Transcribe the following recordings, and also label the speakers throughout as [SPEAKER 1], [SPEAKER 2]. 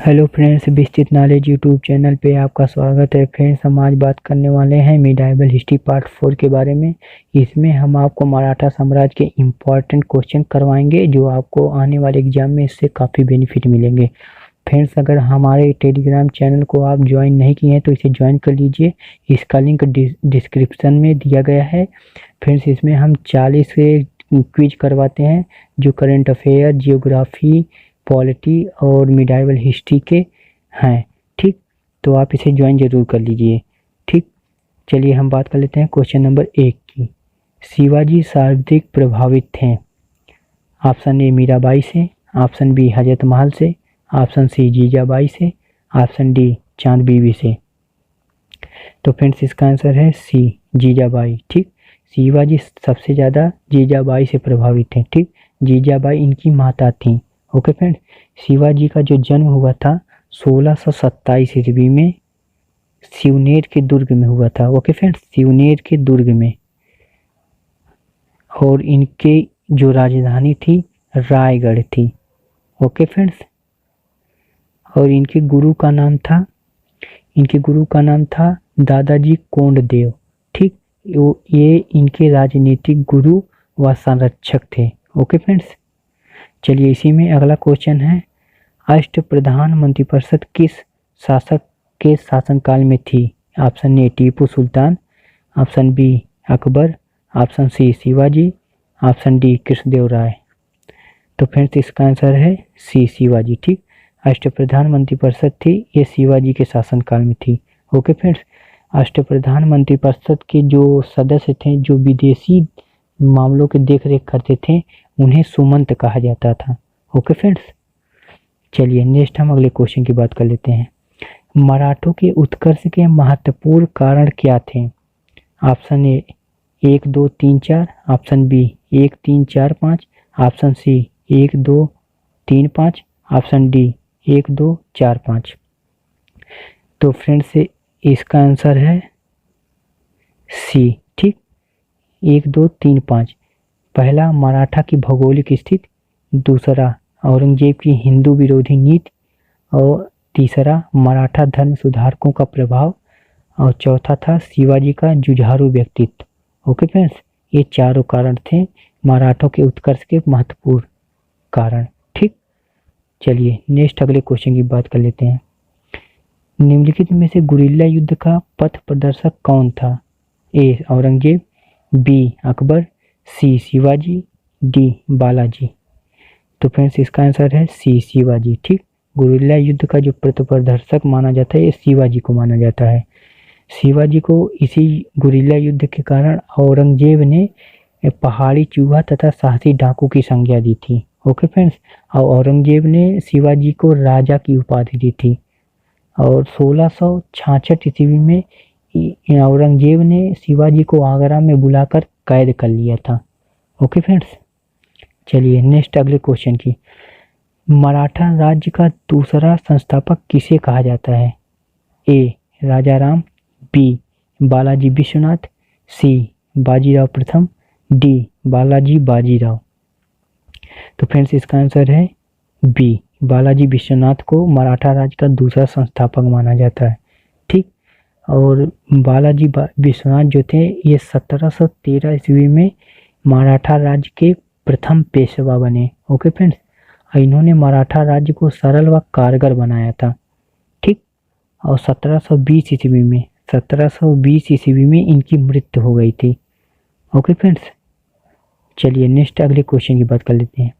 [SPEAKER 1] Hello friends, विस्तृत knowledge YouTube channel पे आपका स्वागत है। फ्रेंड्स, हम आज बात करने वाले हैं मिडाइवल हिस्ट्री पार्ट 4 के बारे में। इसमें हम आपको मराठा साम्राज्य के इम्पोर्टेंट क्वेश्चन करवाएंगे जो आपको आने वाले एग्जाम में इससे काफ़ी बेनिफिट मिलेंगे। फ्रेंड्स, अगर हमारे टेलीग्राम चैनल को आप ज्वाइन नहीं किए हैं तो इसे ज्वाइन कर लीजिए। इसका लिंक डिस्क्रिप्शन में दिया गया है। फ्रेंड्स, इसमें हम 40 से क्विज करवाते हैं जो करंट अफेयर, जियोग्राफी, पॉलिटी और मिडाइवल हिस्ट्री के हैं। ठीक, तो आप इसे ज्वाइन जरूर कर लीजिए। ठीक, चलिए हम बात कर लेते हैं क्वेश्चन नंबर 1 की। शिवाजी सर्वाधिक प्रभावित थे। ऑप्शन ए मीराबाई से, ऑप्शन बी हजरत महल से, ऑप्शन सी जीजाबाई से, ऑप्शन डी चांद बीवी से। तो फ्रेंड्स, इसका आंसर है सी जीजाबाई। ठीक, शिवाजी सबसे ज़्यादा जीजाबाई से प्रभावित थे। ठीक, जीजाबाई इनकी माता थी। ओके फ्रेंड्स, शिवाजी का जो जन्म हुआ था 1627 ईस्वी में सिवनेर के दुर्ग में हुआ था। ओके फ्रेंड्स, सिवनेर के दुर्ग में। और इनके जो राजधानी थी रायगढ़ थी। ओके फ्रेंड्स, और इनके गुरु का नाम था दादाजी कोंडदेव। ठीक, ये इनके राजनीतिक गुरु व संरक्षक थे। ओके फ्रेंड्स, चलिए इसी में अगला क्वेश्चन है। अष्टप्रधान मंत्रिपरिषद किस शासक के शासनकाल में थी? Option A Tipu Sultan, option B Akbar, option C Shivaji, option D Krishnadeva Raya. तो फ्रेंड्स, इसका आंसर है सी शिवाजी। ठीक, अष्टप्रधान मंत्रिपरिषद थी, ये शिवाजी के शासनकाल में थी। ओके फ्रेंड्स, अष्टप्रधान मंत्रिपरिषद के जो सदस्य थे जो विदेशी मामलों की देखरेख करते थे उन्हें सुमंत कहा जाता था। ओके फ्रेंड्स, चलिए नेक्स्ट हम अगले क्वेश्चन की बात कर लेते हैं। मराठों के उत्कर्ष के महत्वपूर्ण कारण क्या थे? Option A 1 2 3 4, option B 1 3 4 5, option C 1 2 3 5, option D 1 2 4 5। तो फ्रेंड्स, इसका आंसर है सी। ठीक, 1 2 3 5। पहला मराठा की भौगोलिक स्थिति, दूसरा औरंगजेब की हिंदू विरोधी नीति, और तीसरा मराठा धर्म सुधारकों का प्रभाव, और चौथा था शिवाजी का जुझारू व्यक्तित्व। ओके फ्रेंड्स, ये चारों कारण थे मराठों के उत्कर्ष के महत्वपूर्ण कारण। ठीक, चलिए नेक्स्ट अगले क्वेश्चन की बात कर लेते हैं। निम्नलिखित में से गुरिल्ला युद्ध का पथ प्रदर्शक कौन था? ए औरंगजेब, बी अकबर, सी शिवाजी, डी बालाजी। तो फ्रेंड्स, इसका आंसर है सी शिवाजी। ठीक, गुरिल्ला युद्ध का जो पथ प्रदर्शक माना जाता है ये शिवाजी को माना जाता है। शिवाजी को इसी गुरिल्ला युद्ध के कारण औरंगजेब ने पहाड़ी चूहा तथा साहसी डाकू की संज्ञा दी थी। ओके फ्रेंड्स, और औरंगजेब ने शिवाजी को राजा की उपाधि दी थी। और 1666 ईस्वी में औरंगजेब ने शिवाजी को आगरा में बुलाकर कैद कर लिया था। ओके फ्रेंड्स, चलिए नेक्स्ट अगले क्वेश्चन की। मराठा राज्य का दूसरा संस्थापक किसे कहा जाता है? ए राजाराम, बी बालाजी विश्वनाथ, सी बाजीराव प्रथम, डी बालाजी बाजीराव। तो फ्रेंड्स, इसका आंसर है बी बालाजी विश्वनाथ को मराठा राज्य का दूसरा संस्थापक माना जाता है। ठीक, और बालाजी विश्वनाथ जो थे ये 1713 ईस्वी में मराठा राज्य के प्रथम पेशवा बने। ओके फ्रेंड्स, इन्होंने मराठा राज्य को सरल व कारगर बनाया था। ठीक, और 1720 ईस्वी में इनकी मृत्यु हो गई थी। ओके फ्रेंड्स, चलिए नेक्स्ट अगले क्वेश्चन की बात कर लेते हैं।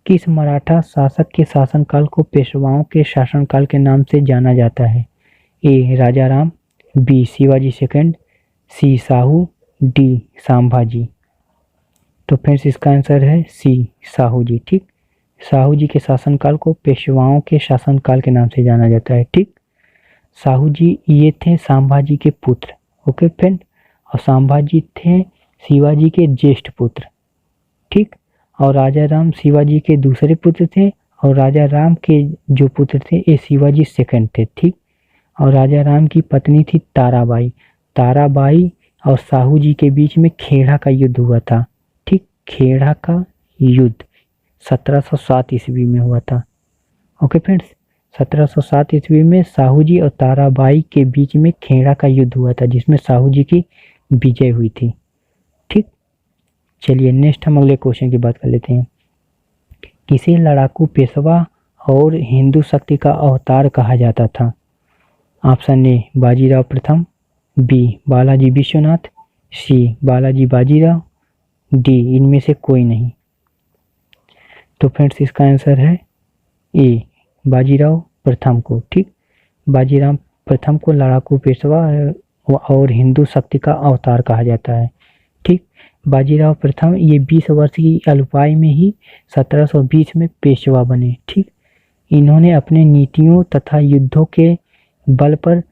[SPEAKER 1] किस मराठा शासक के शासनकाल को पेशवाओं के शासनकाल के नाम से जाना जाता है? ए राजाराम, बी शिवाजी सेकंड, सी साहू, डी संभाजी। तो फ्रेंड्स, इसका आंसर है सी साहू जी। ठीक, साहू जी के शासनकाल को पेशवाओं के शासनकाल के नाम से जाना जाता है। ठीक, साहू जी ये थे संभाजी के पुत्र। ओके फ्रेंड, और संभाजी थे शिवाजी के ज्येष्ठ पुत्र। ठीक, और राजा राम शिवाजी के दूसरे पुत्र थे, और राजा राम के जो पुत्र थे ये शिवाजी सेकंड थे। ठीक, और राजा राम की पत्नी थी ताराबाई। ताराबाई और साहू जी के बीच में खेड़ा का युद्ध हुआ था। ठीक, खेड़ा का युद्ध 1707 ईस्वी में हुआ था। ओके फ्रेंड्स, 1707 ईस्वी में साहू जी और ताराबाई के बीच में खेड़ा का युद्ध हुआ था, जिसमें साहू जी की विजय हुई थी। ठीक, चलिए नेक्स्ट हम अगले क्वेश्चन की बात कर लेते हैं। किसे लड़ाकू पेशवा और हिंदू शक्ति का अवतार कहा जाता था? ऑप्शन ए बाजीराव प्रथम, बी बालाजी विश्वनाथ, सी बालाजी बाजीराव, डी इनमें से कोई नहीं। तो फ्रेंड्स इसका आंसर है ए बाजीराव प्रथम को। ठीक, बाजीराव प्रथम को लड़ाकू पेशवा और हिंदू शक्ति का अवतार कहा जाता है। ठीक, बाजीराव प्रथम ये 20 वर्ष की अल्पायु में ही 1720 में पेशवा बने। ठीक, इन्होंने अपने नीतियों तथा युद्धों के बल पर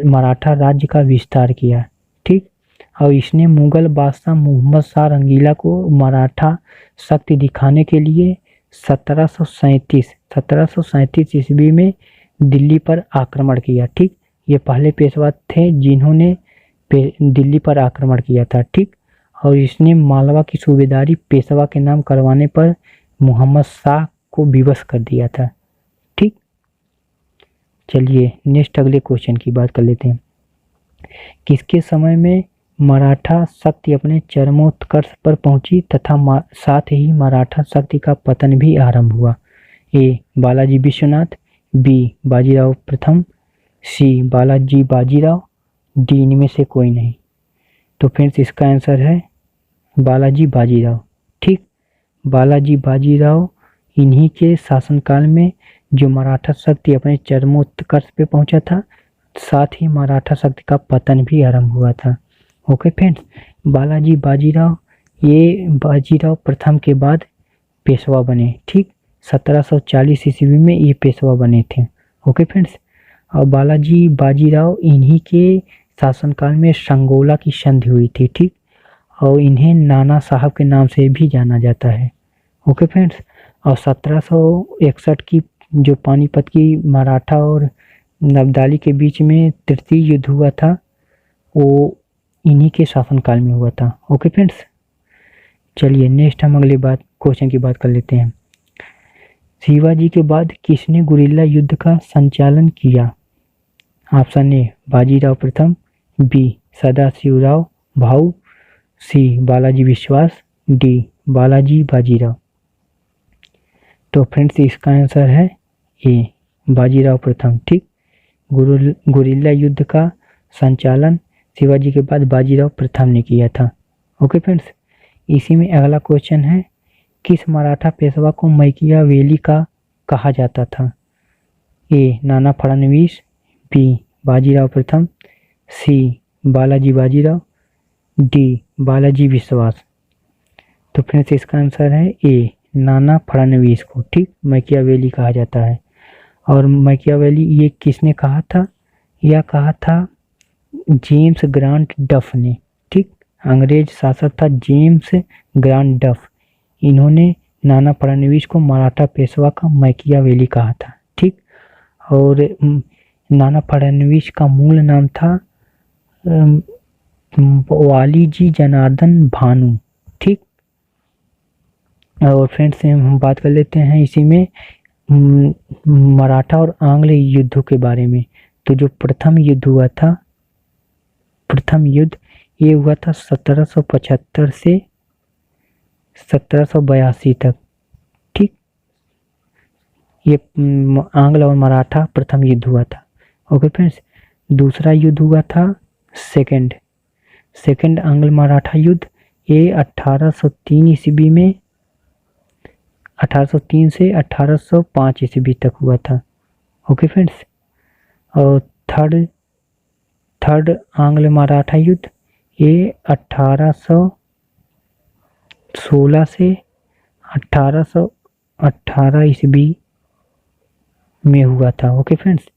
[SPEAKER 1] मराठा राज्य का विस्तार किया। ठीक, और इसने मुगल बादशाह मोहम्मद शाह रंगीला को मराठा शक्ति दिखाने के लिए 1737 ईस्वी में दिल्ली पर आक्रमण किया। ठीक, ये पहले पेशवा थे जिन्होंने दिल्ली पर आक्रमण किया था। ठीक, और इसने मालवा की सूबेदारी पेशवा के नाम करवाने पर मोहम्मद शाह को विवश कर दिया था। ठीक, चलिए नेक्स्ट अगले क्वेश्चन की बात कर लेते हैं। किसके समय में मराठा शक्ति अपने चरमोत्कर्ष पर पहुंची तथा साथ ही मराठा शक्ति का पतन भी आरंभ हुआ? ए बालाजी विश्वनाथ, बी बाजीराव प्रथम, सी बालाजी बाजीराव, डी इनमें से कोई नहीं। तो फ्रेंड्स इसका आंसर है बालाजी बाजीराव। ठीक, बालाजी बाजीराव इन्हीं के शासनकाल में जो मराठा शक्ति अपने चरमोत्कर्ष पे पहुंचा था, साथ ही मराठा शक्ति का पतन भी आरंभ हुआ था। ओके फ्रेंड्स, बालाजी बाजीराव ये बाजीराव प्रथम के बाद पेशवा बने। ठीक, 1740 ईस्वी में ये पेशवा बने थे। ओके फ्रेंड्स, और बालाजी बाजीराव इन्हीं के शासनकाल में संगोला की संधि हुई थी। ठीक, और इन्हें नाना साहब के नाम से भी जाना जाता है। ओके फ्रेंड्स, और 1761 की जो पानीपत की मराठा और नवदाली के बीच में तृतीय युद्ध हुआ था, वो इन्हीं के शासनकाल में हुआ था। ओके फ्रेंड्स, चलिए नेक्स्ट हम अगली बात क्वेश्चन की बात कर लेते हैं। शिवाजी के बाद किसने गुरिल्ला युद्ध का संचालन किया? ऑप्शन ए बाजीराव प्रथम, बी सदाशिवराव भाऊ, सी बालाजी विश्वास, डी बालाजी बाजीराव। तो फ्रेंड्स इसका आंसर है ए बाजीराव प्रथम। ठीक, गुरिल्ला युद्ध का संचालन शिवाजी के बाद बाजीराव प्रथम ने किया था। ओके फ्रेंड्स, इसी में अगला क्वेश्चन है, किस मराठा पेशवा को मैकियावेली का कहा जाता था? ए नाना फड़नवीस, बी बाजीराव प्रथम, सी बालाजी बाजीराव, डी बालाजी विश्वास। तो फ्रेंड्स इसका आंसर है ए नाना फड़नवीस को। ठीक, मैकियावेली कहा जाता है। और मैकियावेली ये किसने कहा था? यह कहा था जेम्स ग्रांट डफ ने। ठीक, अंग्रेज शासक था जेम्स ग्रांट डफ, इन्होंने नाना फड़नवीस को मराठा पेशवा का मैकियावेली कहा था। ठीक, और नाना फड़नवीस का मूल नाम था वालीजी जनार्दन भानु। ठीक, और फ्रेंड्स हम बात कर लेते हैं इसी में मराठा और आंग्ल युद्धों के बारे में। तो जो प्रथम युद्ध हुआ था, प्रथम युद्ध ये हुआ था 1775 से 1782 तक। ठीक, ये आंग्ल और मराठा प्रथम युद्ध हुआ था। ओके फ्रेंड्स, दूसरा युद्ध हुआ था सेकंड आंग्ल मराठा युद्ध, ये 1803 ईस्वी में 1803 से 1805 ईस्वी तक हुआ था। ओके फ्रेंड्स, और थर्ड आंग्ल मराठा युद्ध ये 1816 से 1818 ईस्वी में हुआ था। ओके फ्रेंड्स,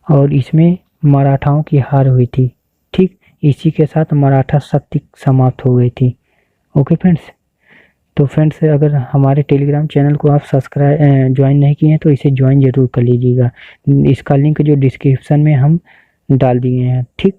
[SPEAKER 1] और इसमें मराठाओं की हार हुई थी। ठीक, इसी के साथ मराठा शक्ति समाप्त हो गई थी। ओके फ्रेंड्स, तो फ्रेंड्स अगर हमारे टेलीग्राम चैनल को आप सब्सक्राइब ज्वाइन नहीं किए हैं तो इसे ज्वाइन जरूर कर लीजिएगा। इसका लिंक जो डिस्क्रिप्शन में हम डाल दिए हैं। ठीक।